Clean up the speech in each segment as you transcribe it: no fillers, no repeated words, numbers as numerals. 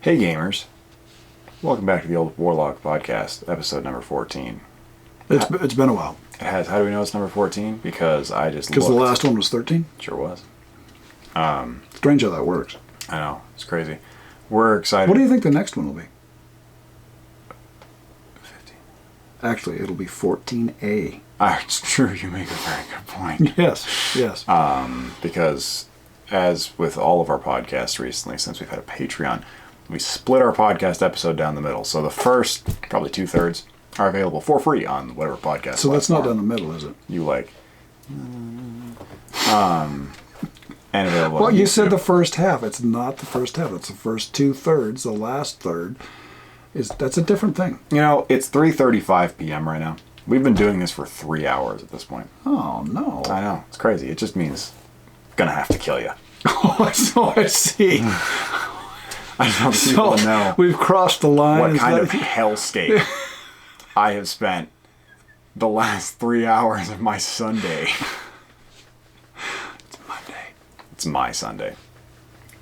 Hey gamers, welcome back to the Old Warlock Podcast, episode number 14. It's been a while. It has. How do we know it's number 14? Because I just Because the last one was 13? Sure was. Strange how that works. I know, it's crazy. We're excited. What do you think the next one will be? 15. Actually, it'll be 14A. It's true, you make a very good point. Yes. Because as with all of our podcasts recently, since we've had a Patreon, we split our podcast episode down the middle. So the first, probably 2/3, are available for free on whatever podcast. So that's not down the middle, is it? You like. And available. Well, on you YouTube. said the first half. It's not the first half. It's the first 2/3. The last third that's a different thing. You know, it's 3:35 p.m. right now. We've been doing this for 3 hours at this point. Oh no! I know, it's crazy. It just means gonna have to kill you. Oh, so I see. I just want people to know we've crossed the line. what kind of hellscape I have spent the last 3 hours of my Sunday. It's Monday. It's my Sunday.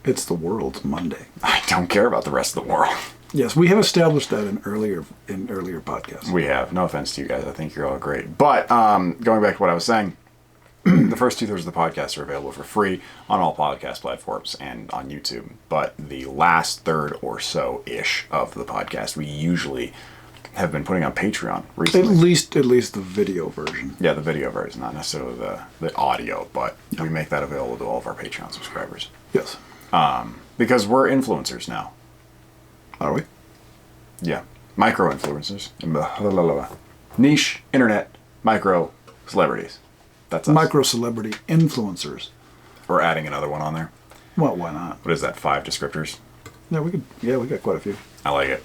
It's the world's Monday. I don't care about the rest of the world. Yes, we have established that in earlier podcasts. We have. No offense to you guys. I think you're all great. But going back to what I was saying, the first 2/3 of the podcast are available for free on all podcast platforms and on YouTube. But the last third or so-ish of the podcast, we usually have been putting on Patreon recently. At least the video version. Yeah, the video version, not necessarily the audio, but we make that available to all of our Patreon subscribers. Yes. Because we're influencers now. Are we? Yeah. Micro-influencers. Niche, internet, micro celebrities. That's us. Micro celebrity influencers. We're adding another one on there. Well, why not? What is that, 5 descriptors? Yeah, we could. Yeah, we got quite a few. I like it.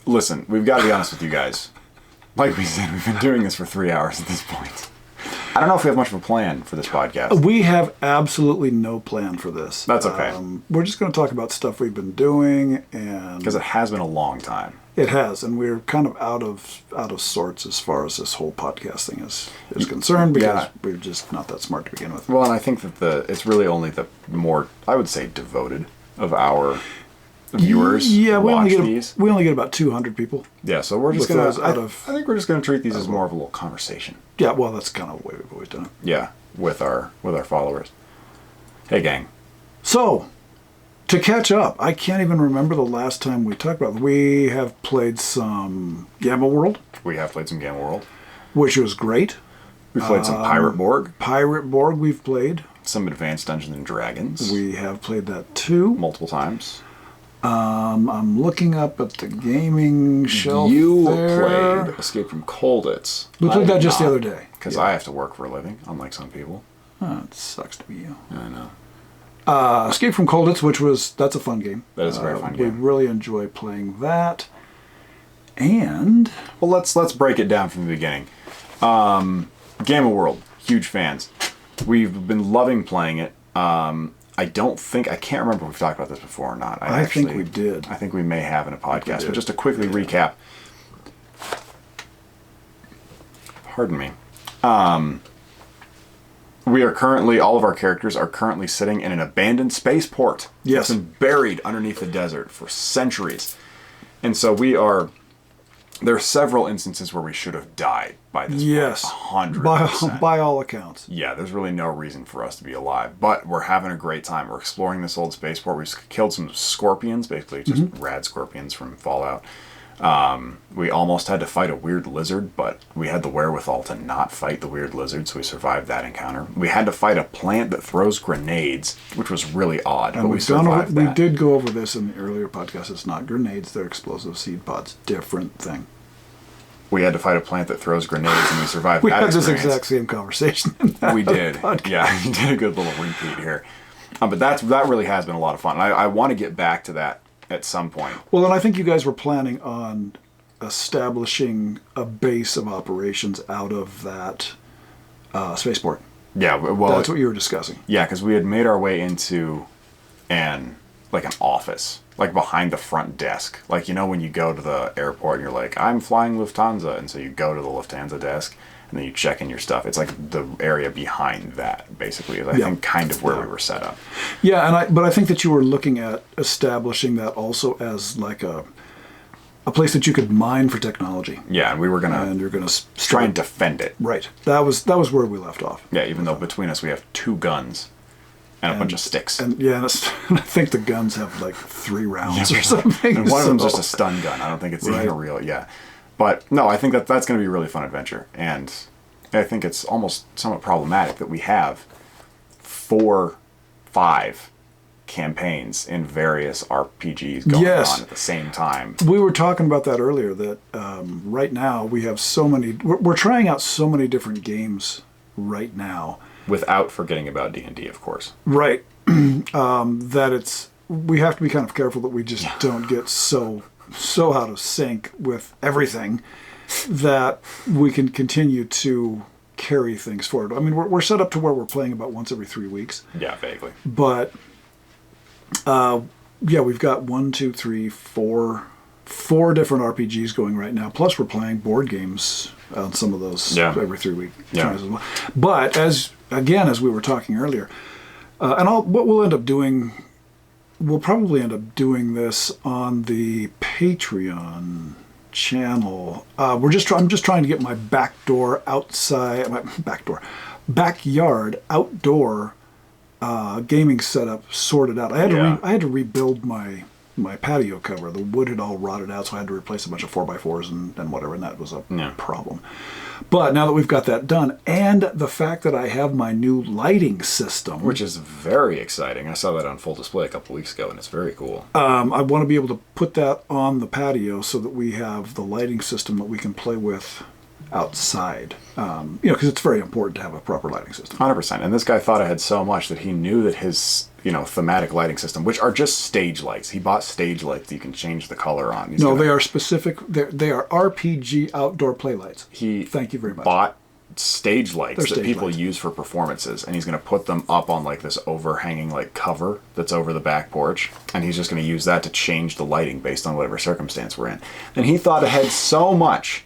Listen, we've got to be honest with you guys. Like we said, we've been doing this for 3 hours at this point. I don't know if we have much of a plan for this podcast. We have absolutely no plan for this. That's okay. We're just going to talk about stuff we've been doing, and Because it has been a long time. it has, and we're kind of out of sorts as far as this whole podcast thing is concerned, because we're just not that smart to begin with. Well, and I think that it's really only the more, I would say, devoted of our viewers. Yeah, we watch only these. get about 200 people. Yeah, so we're just With gonna. those I think we're just gonna treat these as more of a little conversation. Yeah, well, that's kind of the way we've always done it. Yeah, with our followers. Hey, gang. So, to catch up, I can't even remember the last time we talked about it. We have played some Gamma World, We have played some Gamma World. which was great. We played some Pirate Borg, Pirate Borg we've played. some Advanced Dungeons and Dragons, We have played that too. multiple times. I'm looking up at the gaming shelf You there. played Escape from Colditz. We played that just the other day. Because I have to work for a living, unlike some people. Oh, it sucks to be you. I know. Escape from Colditz, that's a fun game. That is a very fun We game. really enjoy playing that. And Well, let's break it down from the beginning. Gamma World, huge fans. We've been loving playing it. I can't remember if we've talked about this before or not. I think we did. I think we may have in a podcast, but just to quickly recap. Pardon me. All of our characters are currently sitting in an abandoned spaceport. Yes. It's been buried underneath the desert for centuries. And so there are several instances where we should have died by this yes, point. 100%. by all accounts. Yeah, there's really no reason for us to be alive. But we're having a great time. We're exploring this old spaceport. We've killed some scorpions, basically just rad scorpions from Fallout. We almost had to fight a weird lizard, but we had the wherewithal to not fight the weird lizard, so we survived that encounter. We had to fight a plant that throws grenades, which was really odd, but we survived that. We did go over this in the earlier podcast. It's not grenades, they're explosive seed pods. Different thing. We had to fight a plant that throws grenades, and we survived We that had this experience. exact same conversation. We did. Yeah, you did a good little repeat here. But that really has been a lot of fun. I want to get back to that at some point. Well, and I think you guys were planning on establishing a base of operations out of that spaceport. Yeah, well, That's what you were discussing. Yeah, because we had made our way into an office, like behind the front desk. Like, when you go to the airport and you're like, I'm flying Lufthansa, and so you go to the Lufthansa desk, and then you check in your stuff. It's like the area behind that, basically, is I think kind of where we were set up. Yeah, but I think that you were looking at establishing that also as like a place that you could mine for technology. Yeah, and we were you're gonna try and defend it. Right. That was where we left off. Yeah, even though between us we have 2 guns and a bunch of sticks. And I think the guns have like 3 rounds or something. And one of them's just a stun gun. I don't think it's even a real. Yeah, but no, I think that's going to be a really fun adventure, and I think it's almost somewhat problematic that we have 4, 5 campaigns in various RPGs going on at the same time. We were talking about that earlier, that right now we have so many, we're trying out so many different games right now. Without forgetting about D&D, of course. Right. That we have to be kind of careful that we just don't get so out of sync with everything that we can continue to carry things forward. I mean, we're set up to where we're playing about once every 3 weeks. Yeah, vaguely. But we've got 1, 2, 3, 4 different RPGs going right now. Plus, we're playing board games on some of those every 3 week tries as well. But as we were talking earlier, what we'll end up doing, we'll probably end up doing this on the Patreon channel. I'm just trying to get my backyard outdoor gaming setup sorted out. I had to rebuild my patio cover. The wood had all rotted out, so I had to replace a bunch of 4x4s and whatever, and that was a problem. But now that we've got that done, and the fact that I have my new lighting system, which is very exciting. I saw that on full display a couple weeks ago, and it's very cool. I want to be able to put that on the patio so that we have the lighting system that we can play with outside, because it's very important to have a proper lighting system. 100%. And this guy thought ahead so much that he knew that his, thematic lighting system, which are just stage lights. He bought stage lights that you can change the color on. They are specific. They are RPG outdoor play lights. Thank you very much. Bought stage lights that people use for performances, and he's going to put them up on like this overhanging like cover that's over the back porch, and he's just going to use that to change the lighting based on whatever circumstance we're in. And he thought ahead so much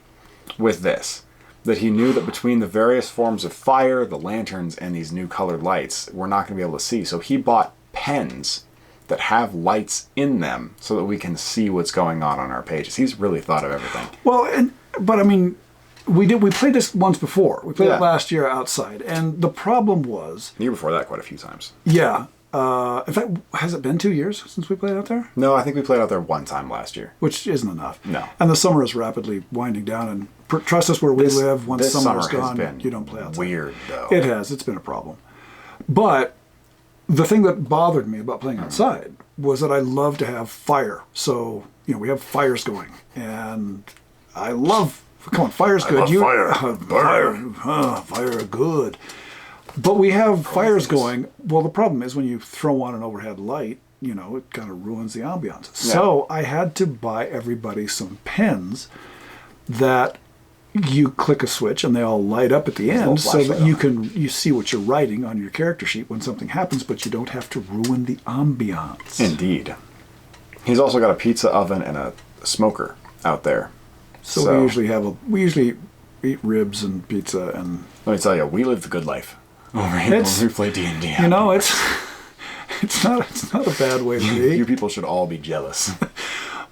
with this that he knew that between the various forms of fire, the lanterns, and these new colored lights, we're not going to be able to see. So he bought pens that have lights in them so that we can see what's going on our pages. He's really thought of everything. Well, but I mean, we played this once before. We played it last year outside, and the problem was the year before that quite a few times. Yeah. In fact, has it been 2 years since we played out there? No, I think we played out there one time last year. Which isn't enough. No. And the summer is rapidly winding down, and trust us, where we live, once summer's gone, you don't play outside. Weird, though. It has. It's been a problem. But the thing that bothered me about playing outside was that I love to have fire. So, we have fires going. And I love... Come on, fire's good. Fire. Fire, good. But we have fires going. Well, the problem is when you throw on an overhead light, it kind of ruins the ambiance. Yeah. So I had to buy everybody some pens that you click a switch and they all light up at the end, so that you see what you're writing on your character sheet when something happens, but you don't have to ruin the ambiance. Indeed. He's also got a pizza oven and a smoker out there. So we usually eat ribs and pizza and. Let me tell you, we live the good life. When we play D&D. It's not a bad way to be. You people should all be jealous.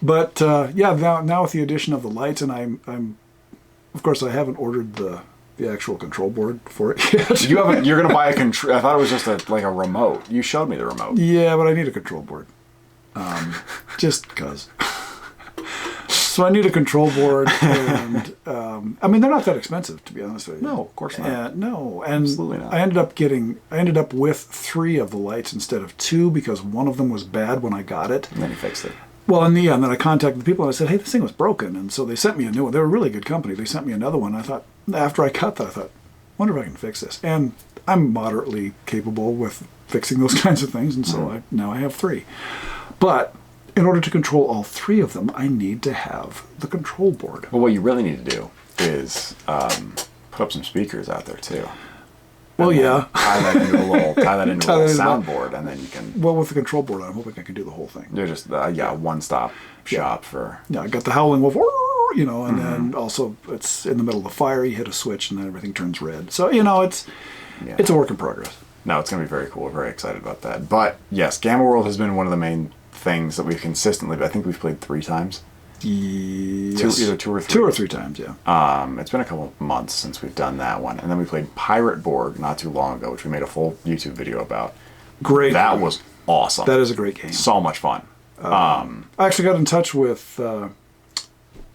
But now with the addition of the lights, and I'm of course I haven't ordered the actual control board for it yet. You're gonna buy a control. I thought it was just a remote. You showed me the remote. Yeah, but I need a control board. Just because. So I need a control board, and they're not that expensive, to be honest with you. No, of course not. No, and absolutely not. I ended up with 3 of the lights instead of 2 because one of them was bad when I got it. And then you fixed it. Well, and then I contacted the people and I said, "Hey, this thing was broken," and so they sent me a new one. They were a really good company. They sent me another one. I thought, after I cut that, I thought, wonder if I can fix this. And I'm moderately capable with fixing those kinds of things, and so now I have 3. But in order to control all 3 of them, I need to have the control board. Well, what you really need to do is put up some speakers out there too. Well, yeah. Tie that into a little soundboard, and then you can. Well, with the control board, I'm hoping I can do the whole thing. They're just one-stop shop for. Yeah, I got the Howling Wolf you know, and then also it's in the middle of the fire. You hit a switch, and then everything turns red. So it's a work in progress. No, it's going to be very cool. We're very excited about that. But yes, Gamma World has been one of the main things that we've consistently. I think we've played 3 times. Yes. Either 2 or 3. 2 or 3 times, yeah. It's been a couple of months since we've done that one, and then we played Pirate Borg not too long ago, which we made a full YouTube video about. Great. That was awesome. That is a great game. So much fun. I actually got in touch with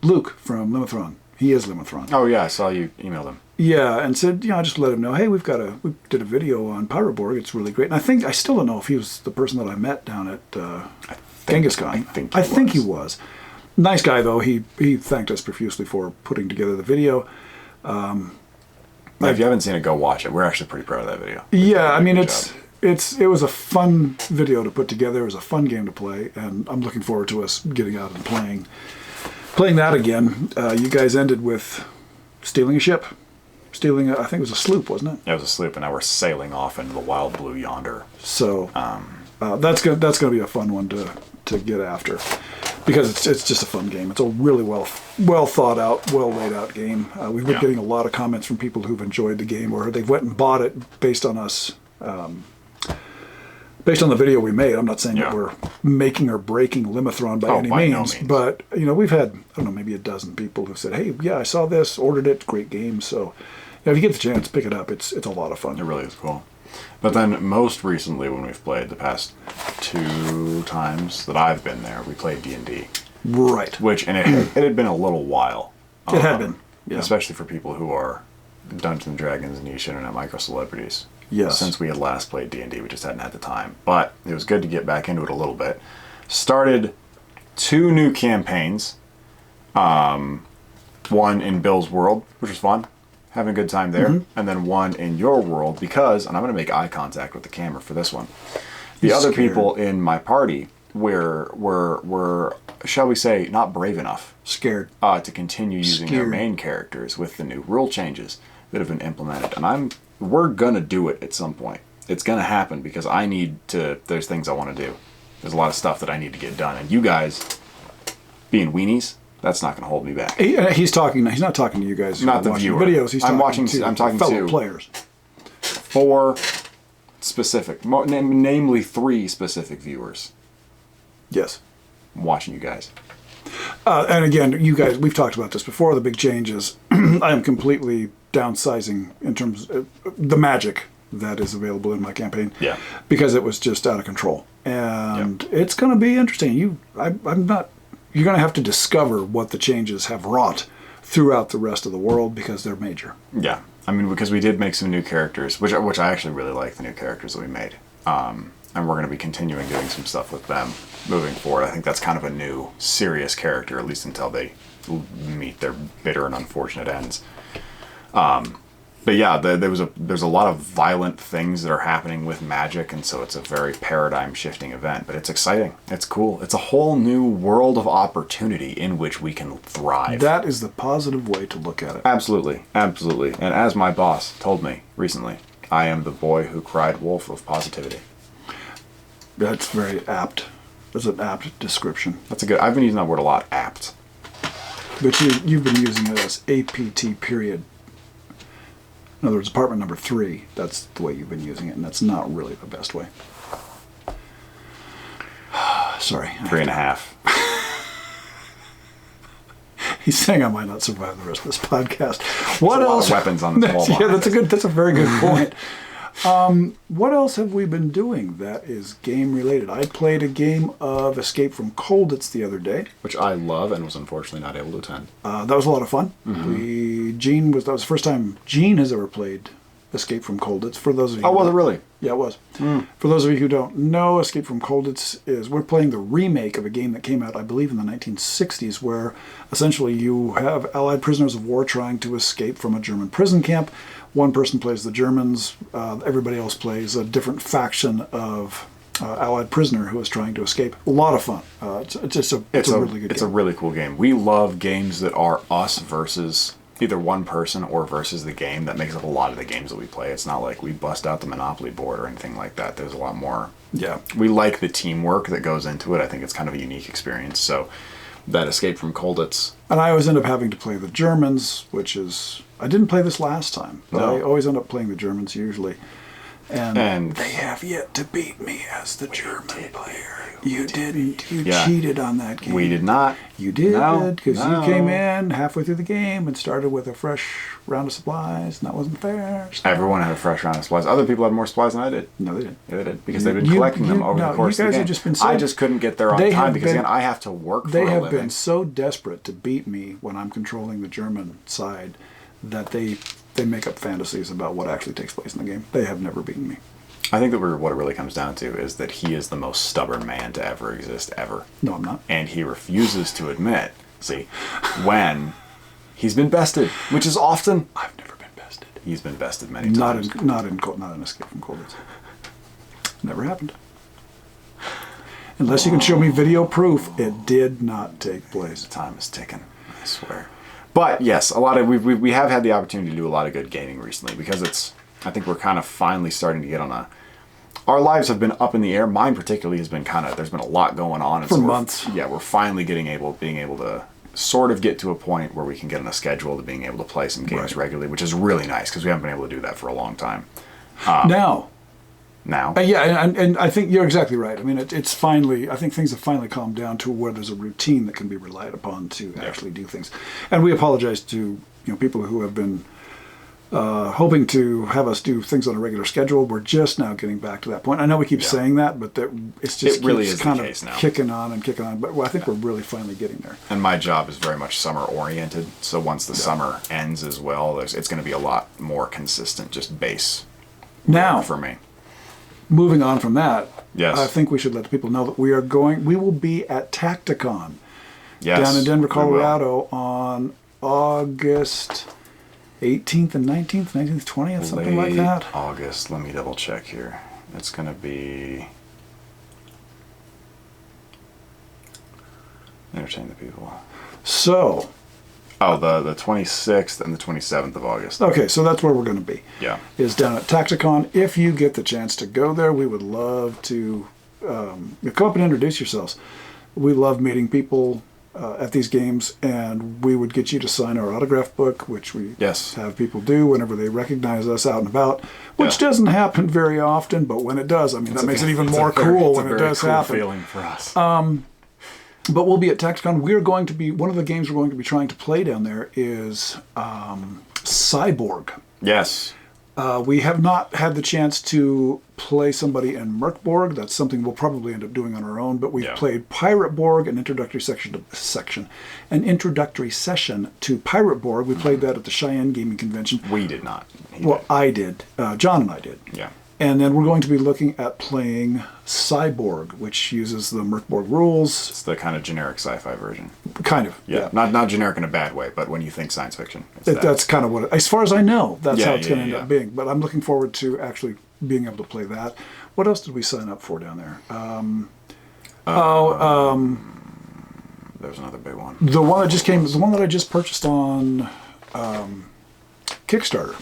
Luke from Limithron. He is Limithron. Oh yeah, I saw you emailed him. Yeah, and said, I just let him know, hey, we did a video on Pirate Borg. It's really great. And I still don't know if he was the person that I met down at Genghis Khan. I think he was. Nice guy though. He thanked us profusely for putting together the video. If you haven't seen it, go watch it. We're actually pretty proud of that video. Yeah, I mean it was a fun video to put together. It was a fun game to play, and I'm looking forward to us getting out and playing that again. You guys ended with stealing a ship. I think it was a sloop, wasn't it? Yeah, it was a sloop, and now we're sailing off into the wild blue yonder. So that's gonna be a fun one to get after, because it's just a fun game. It's a really well thought out, well laid out game. We've been getting a lot of comments from people who've enjoyed the game, or they've went and bought it based on us. Based on the video we made. I'm not saying that we're making or breaking Limithron by any means, no means. But we've had, I don't know, maybe a dozen people who said, hey, yeah, I saw this, ordered it, great game. So if you get the chance, pick it up. It's a lot of fun. It really is cool. But then most recently, when we've played the past 2 times that I've been there, we played D&D. Right. And it had been a little while. It had been. Yeah. Especially for people who are Dungeons & Dragons niche internet micro celebrities. Yes. Since we had last played D&D, we just hadn't had the time. But it was good to get back into it a little bit. Started 2 new campaigns. One in Bill's world, which was fun. Having a good time there. Mm-hmm. And then one in your world, because, and I'm going to make eye contact with the camera for this one. The other people in my party were, shall we say, not brave enough. Scared. To continue using their main characters with the new rule changes that have been implemented. And we're going to do it at some point. It's going to happen because there's things I want to do. There's a lot of stuff that I need to get done. And you guys, being weenies, that's not going to hold me back. He's not talking to you guys. Not the viewer. Videos. I'm talking fellow to players. 4 specific, namely 3 specific viewers. Yes. I'm watching you guys. And again, you guys, we've talked about this before. The big change is I am completely downsizing in terms of the magic that is available in my campaign. Yeah. Because it was just out of control, and it's going to be interesting. You're going to have to discover what the changes have wrought throughout the rest of the world, because they're major. Yeah. I mean, because we did make some new characters, which I actually really like the new characters that we made. And we're going to be continuing doing some stuff with them moving forward. I think that's kind of a new, serious character, at least until they meet their bitter and unfortunate ends. But yeah, there's a lot of violent things that are happening with magic, and so it's a very paradigm-shifting event. But it's exciting. It's cool. It's a whole new world of opportunity in which we can thrive. That is the positive way to look at it. Absolutely. Absolutely. And as my boss told me recently, I am the boy who cried wolf of positivity. That's very apt. That's an apt description. I've been using that word a lot, apt. But you've been using it as APT period. In other words, apartment number 3. That's the way you've been using it, and that's not really the best way. Sorry. 3.5. He's saying I might not survive the rest of this podcast. What else? A lot of weapons on the wall. Yeah, that's a very good point. What else have we been doing that is game related? I played a game of Escape from Colditz the other day, which I love and was unfortunately not able to attend. That was a lot of fun. Mm-hmm. That was the first time Gene has ever played Escape from Colditz. For those of you, was it really? Yeah, it was. For those of you who don't know, Escape from Colditz we're playing the remake of a game that came out, I believe, in the 1960s, where essentially you have Allied prisoners of war trying to escape from a German prison camp. One person plays the Germans. Everybody else plays a different faction of Allied prisoner who is trying to escape. A lot of fun. It's a really good game. It's a really cool game. We love games that are us versus either one person or versus the game. That makes up a lot of the games that we play. It's not like we bust out the Monopoly board or anything like that. There's a lot more. Yeah. We like the teamwork that goes into it. I think it's kind of a unique experience. So that Escape from Colditz. And I always end up having to play the Germans, which is... I didn't play this last time, but I always end up playing the Germans usually. And they have yet to beat me as the German player. You didn't. You cheated on that game. We did not. You did, because you came in halfway through the game and started with a fresh round of supplies, and that wasn't fair. So. Everyone had a fresh round of supplies. Other people had more supplies than I did. No, they didn't. Yeah, they did, because they've been collecting them over the course of the game. Just been I just couldn't get there on time because, again, I have to work for a living. They have been so desperate to beat me when I'm controlling the German side that they make up fantasies about what actually takes place in the game. They have never beaten me. I think that what it really comes down to is that he is the most stubborn man to ever exist, ever. No, I'm not. And he refuses to admit, when he's been bested, which is often... I've never been bested. He's been bested many times. Not in Escape from Colditz. Never happened. Unless you can show me video proof, it did not take place. Time is ticking, I swear. But yes, we have had the opportunity to do a lot of good gaming recently, because I think we're kind of finally starting to get on our lives have been up in the air. Mine particularly has been there's been a lot going on. And for months. We're finally being able to sort of get to a point where we can get on a schedule to being able to play some games regularly, which is really nice, because we haven't been able to do that for a long time. Now. And I think you're exactly right. I mean, it's finally, I think things have finally calmed down to where there's a routine that can be relied upon to actually do things. And we apologize to people who have been hoping to have us do things on a regular schedule. We're just now getting back to that point. I know we keep saying that, but it really is kind of kicking on and kicking on. But I think we're really finally getting there. And my job is very much summer oriented. So once the summer ends as well, it's going to be a lot more consistent, just base now for me. Moving on from that, yes. I think we should let the people know that we will be at Tacticon down in Denver, Colorado on August 18th and 19th, 20th, something like that. August. Let me double check here. It's going to be... Entertain the people. So... the 26th and the 27th of August. Okay, so that's where we're going to be. Yeah. Is down at Tacticon. If you get the chance to go there, we would love to come up and introduce yourselves. We love meeting people at these games, and we would get you to sign our autograph book, which we have people do whenever they recognize us out and about, which doesn't happen very often, but when it does, I mean, that makes it even more cool when it does happen. It's a very cool feeling for us. But we'll be at Tacticon. One of the games we're going to be trying to play down there is Cyborg. Yes. We have not had the chance to play somebody in Merkborg. That's something we'll probably end up doing on our own. But we've played Pirate Borg, an introductory session to Pirate Borg. We played that at the Cheyenne Gaming Convention. We did not. I did. John and I did. Yeah. And then we're going to be looking at playing Cyborg, which uses the Merkborg rules. It's the kind of generic sci-fi version. Kind of, yeah. Not generic in a bad way, but when you think science fiction. That's kind of what, as far as I know, that's how it's going to end up being. But I'm looking forward to actually being able to play that. What else did we sign up for down there? There's another big one. The one that I just purchased on Kickstarter.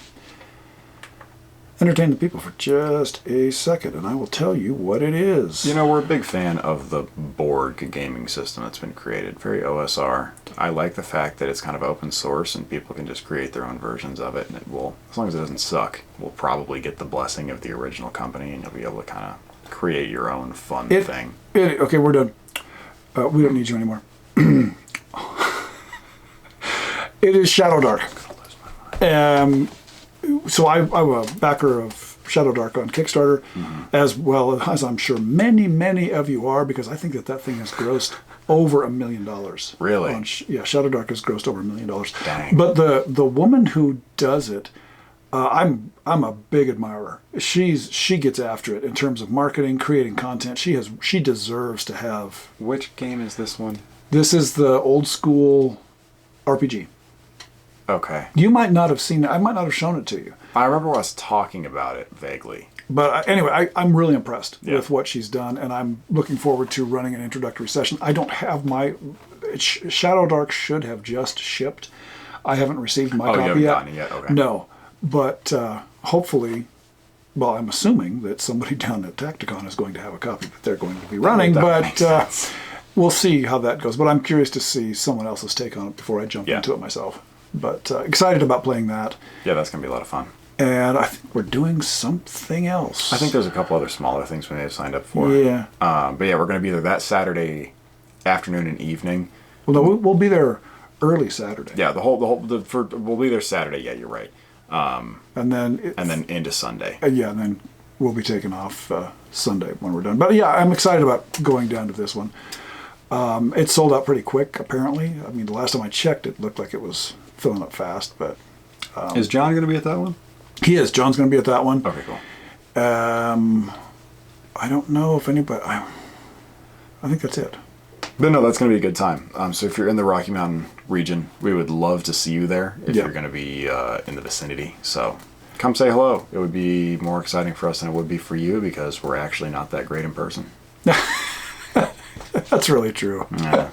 Entertain the people for just a second, and I will tell you what it is. We're a big fan of the Borg gaming system that's been created. Very OSR. I like the fact that it's kind of open source, and people can just create their own versions of it, and it will, as long as it doesn't suck, we'll probably get the blessing of the original company, and you'll be able to kind of create your own fun thing. Okay, we're done. We don't need you anymore. It is Shadow Dark. So I'm a backer of Shadow Dark on Kickstarter, as well as I'm sure many, many of you are, because I think that thing has grossed over $1 million. Really? Shadow Dark has grossed over $1 million. Dang. But the woman who does it, I'm a big admirer. She gets after it in terms of marketing, creating content. She deserves to have. Which game is this one? This is the old school RPG. Okay. You might not have seen it. I might not have shown it to you. I remember us talking about it vaguely. But anyway, I'm really impressed with what she's done, and I'm looking forward to running an introductory session. I don't have my... Shadow Dark should have just shipped. I haven't received my copy yet. You haven't gotten it yet? Okay. No. But hopefully... Well, I'm assuming that somebody down at Tacticon is going to have a copy that they're going to be running. But we'll see how that goes. But I'm curious to see someone else's take on it before I jump into it myself. But excited about playing that. Yeah, that's going to be a lot of fun. And I think we're doing something else. I think there's a couple other smaller things we may have signed up for. Yeah. But yeah, we're going to be there that Saturday afternoon and evening. Well, no, we'll be there early Saturday. Yeah, we'll be there Saturday. Yeah, you're right. And then into Sunday. Yeah, and then we'll be taking off Sunday when we're done. But yeah, I'm excited about going down to this one. It sold out pretty quick, apparently. I mean, the last time I checked, it looked like it was filling up fast. But is John going to be at that one? He is. John's going to be at that one. Okay, cool. I don't know if anybody... I think that's it. But no, that's going to be a good time. So if you're in the Rocky Mountain region, we would love to see you there if you're going to be in the vicinity. So come say hello. It would be more exciting for us than it would be for you because we're actually not that great in person. That's really true. Yeah.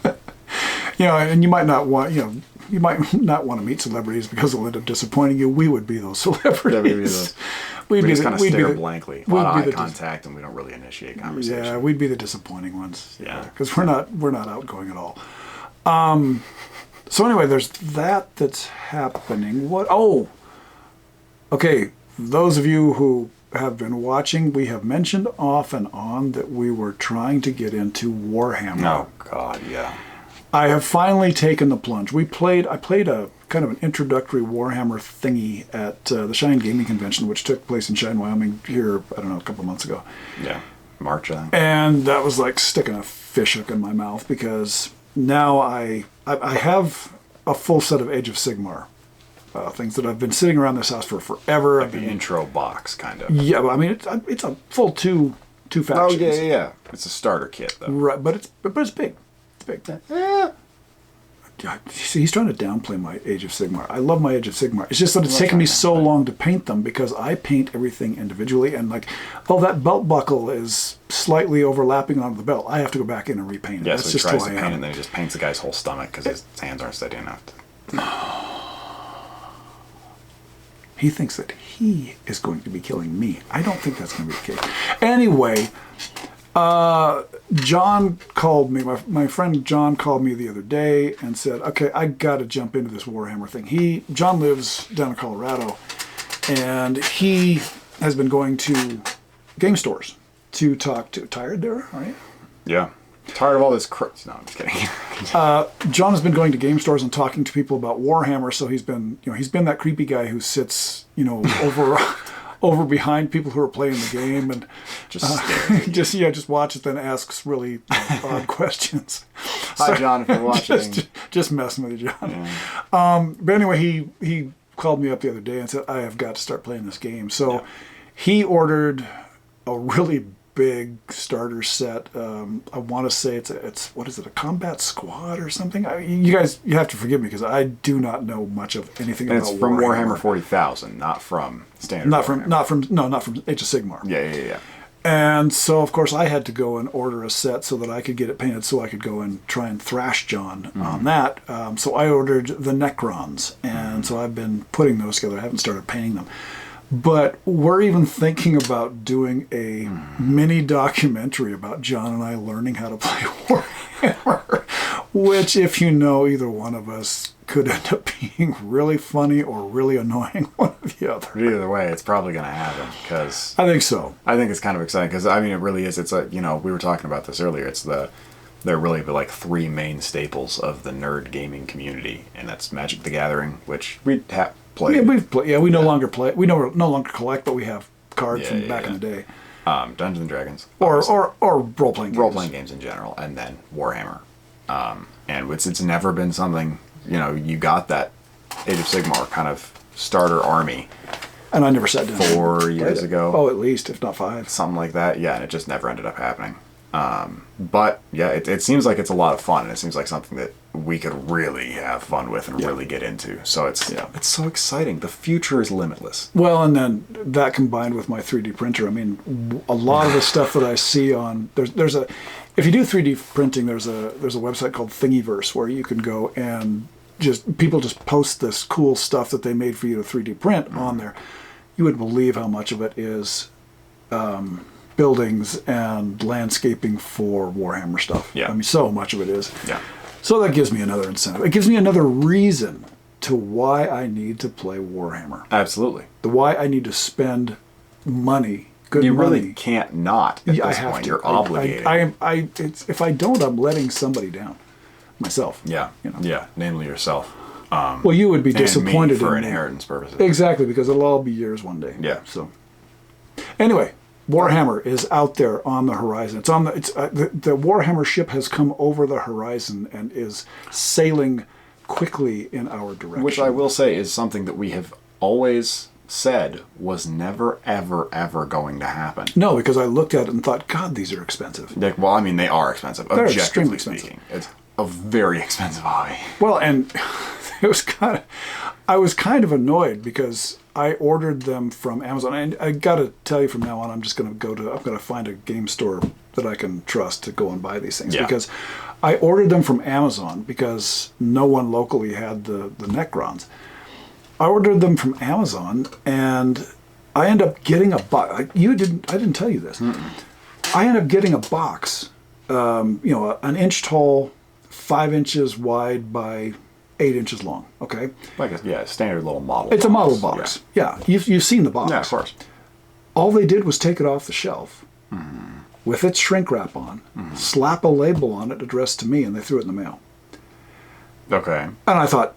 And you might not want, you might not want to meet celebrities because they'll end up disappointing you. We would be those celebrities. We just kind of stare blankly. A lot of eye contact, and we don't really initiate conversation. Yeah, we'd be the disappointing ones. Yeah, because we're not outgoing at all. So anyway, there's that's happening. What? Oh, okay. Those of you who have been watching, we have mentioned off and on that we were trying to get into Warhammer. Oh God, yeah. I have finally taken the plunge. I played a kind of an introductory Warhammer thingy at the Cheyenne Gaming Convention, which took place in Cheyenne, Wyoming, here, I don't know, a couple months ago. Yeah, March, I think. And that was like sticking a fish hook in my mouth because now I have a full set of Age of Sigmar things that I've been sitting around this house for forever. Like the intro box, kind of. Yeah, but I mean, it's a full two factions. Oh, yeah. It's a starter kit, though. Right, but it's big. It's big. Yeah. See, he's trying to downplay my Age of Sigmar. I love my Age of Sigmar. It's just that it's taken me so long to paint them because I paint everything individually and that belt buckle is slightly overlapping onto the belt. I have to go back in and repaint it. Yeah, That's so he just tries to who I paint am. it and then he just paints the guy's whole stomach because his hands aren't steady enough. He thinks that he is going to be killing me. I don't think that's going to be the case. Anyway, John called me, my friend John called me the other day and said, okay, I got to jump into this Warhammer thing. John lives down in Colorado, and he has been going to game stores to talk to... Tired there, are you? Yeah. Tired of all this crap. No, I'm just kidding. John has been going to game stores and talking to people about Warhammer, so he's been that creepy guy who sits, over behind people who are playing the game and just stares. just watches, then asks really odd questions. Hi, John, if you're watching. Just messing with you, John. Yeah. But anyway, he called me up the other day and said, I have got to start playing this game. So he ordered a really big starter set. I want to say it's what is it, a combat squad or something? You have to forgive me because I do not know much of anything about Warhammer. It's from Warhammer 40,000, not from standard. Not from Age of Sigmar. Yeah. And so of course I had to go and order a set so that I could get it painted so I could go and try and thrash John on that. So I ordered the Necrons, and so I've been putting those together. I haven't started painting them. But we're even thinking about doing a mini documentary about John and I learning how to play Warhammer, which, if you know either one of us, could end up being really funny or really annoying, one or the other. Either way, it's probably going to happen because... I think so. I think it's kind of exciting because, I mean, it really is. It's we were talking about this earlier. They're really like three main staples of the nerd gaming community, and that's Magic the Gathering, which we have played. Yeah, we've played. Yeah, we no longer play. We no longer collect, but we have cards from back in the day. Dungeons and Dragons, or role-playing games. Role-playing games in general, and then Warhammer. And it's never been something, you got that Age of Sigmar kind of starter army. And I never sat down 4 years ago. Oh, at least, if not 5. Something like that, yeah, and it just never ended up happening. But yeah, it seems like it's a lot of fun, and it seems like something that we could really have fun with and really get into. So it's so exciting. The future is limitless. Well, and then that combined with my 3D printer, I mean, a lot of the stuff that I see on if you do 3D printing, there's a website called Thingiverse where you can go and people just post this cool stuff that they made for you to 3D print on there. You wouldn't believe how much of it is buildings and landscaping for Warhammer stuff. Yeah. I mean, so much of it is. Yeah. So that gives me another incentive. It gives me another reason to why I need to play Warhammer. Absolutely. The why I need to spend money. Good You money. really can't not at I this have point. to. You're obligated. If I don't, I'm letting somebody down. Myself. Yeah. You know. Yeah. Namely yourself. Well, you would be disappointed for in me. inheritance purposes. Exactly, because it'll all be yours one day. Yeah. So, anyway, Warhammer is out there on the horizon. It's on the Warhammer ship has come over the horizon and is sailing quickly in our direction. Which I will say is something that we have always said was never, ever, ever going to happen. No, because I looked at it and thought, God, these are expensive. Well, I mean, they are expensive. They're Objectively extremely expensive. speaking, it's a very expensive hobby. Well, and I was kind of annoyed because I ordered them from Amazon. And I got to tell you, from now on, I'm going to find a game store that I can trust to go and buy these things. Yeah. Because I ordered them from Amazon because no one locally had the Necrons. I ordered them from Amazon, and I end up getting a box. I didn't tell you this. Mm-mm. I end up getting a box, an inch tall, 5 inches wide by 8 inches long. Okay, Like a standard little model. it's a model box. Yeah, you've seen the box. Yeah, of course. All they did was take it off the shelf with its shrink wrap on, slap a label on it addressed to me, and they threw it in the mail. Okay. And I thought,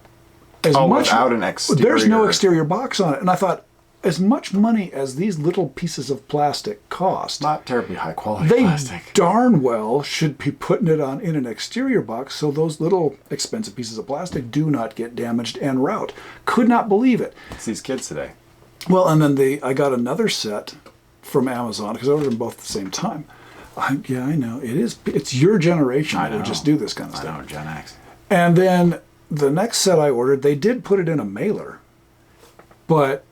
without an exterior. There's no exterior box on it. And I thought, as much money as these little pieces of plastic cost, Not terribly high quality they plastic. darn well should be putting it in an exterior box so those little expensive pieces of plastic do not get damaged en route. Could not believe it. It's these kids today. Well, and then I got another set from Amazon because I ordered them both at the same time. I know. It's your generation that would just do this kind of stuff. I know, Gen X. And then the next set I ordered, they did put it in a mailer, but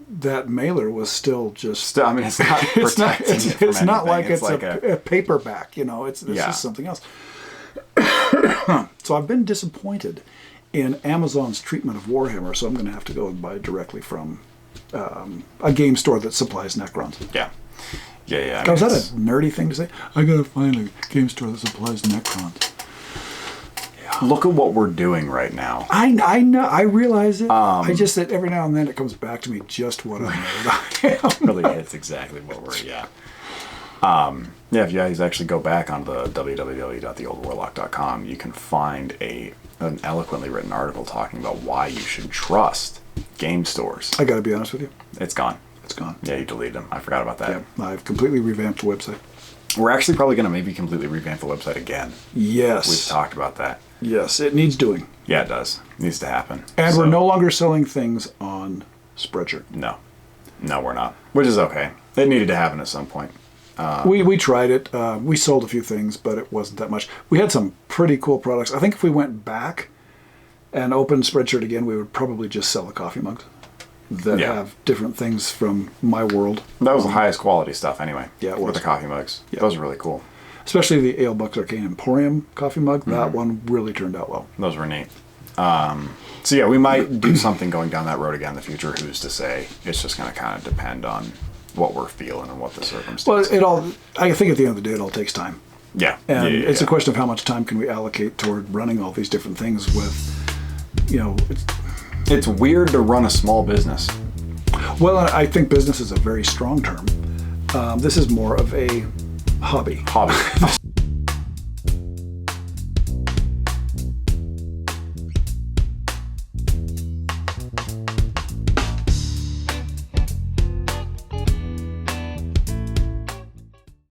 that mailer was still just... I mean, it's not protecting it from it's not anything. like it's a paperback, This is something else. So I've been disappointed in Amazon's treatment of Warhammer, so I'm going to have to go and buy directly from a game store that supplies Necrons. Yeah. Yeah. Was that a nerdy thing to say? I got to find a game store that supplies Necrons. Look at what we're doing right now. I know. I realize it. I just that every now and then it comes back to me just what I know. Really hits exactly what we're, yeah. If you guys actually go back onto the www.theoldwarlock.com, you can find an eloquently written article talking about why you should trust game stores. I got to be honest with you. It's gone. It's gone. Yeah, you deleted them. I forgot about that. Yeah, I've completely revamped the website. We're actually probably going to maybe completely revamp the website again. Yes. We've talked about that. Yes, it needs doing. Yeah, it does. It needs to happen. And we're no longer selling things on Spreadshirt. No, we're not. Which is okay. It needed to happen at some point. We tried it. We sold a few things, but it wasn't that much. We had some pretty cool products. I think if we went back and opened Spreadshirt again, we would probably just sell the coffee mugs that have different things from my world. That was the highest quality stuff anyway. Yeah, it was. With the coffee mugs. Yeah. Those are really cool. Especially the Ale Bucks Arcane Emporium coffee mug. That one really turned out well. Those were neat. So yeah, we might do something going down that road again in the future. Who's to say? It's just going to kind of depend on what we're feeling and what the circumstances. Well, I think at the end of the day, it all takes time. Yeah. And it's a question of how much time can we allocate toward running all these different things with, It's weird to run a small business. Well, I think business is a very strong term. This is more of a hobby.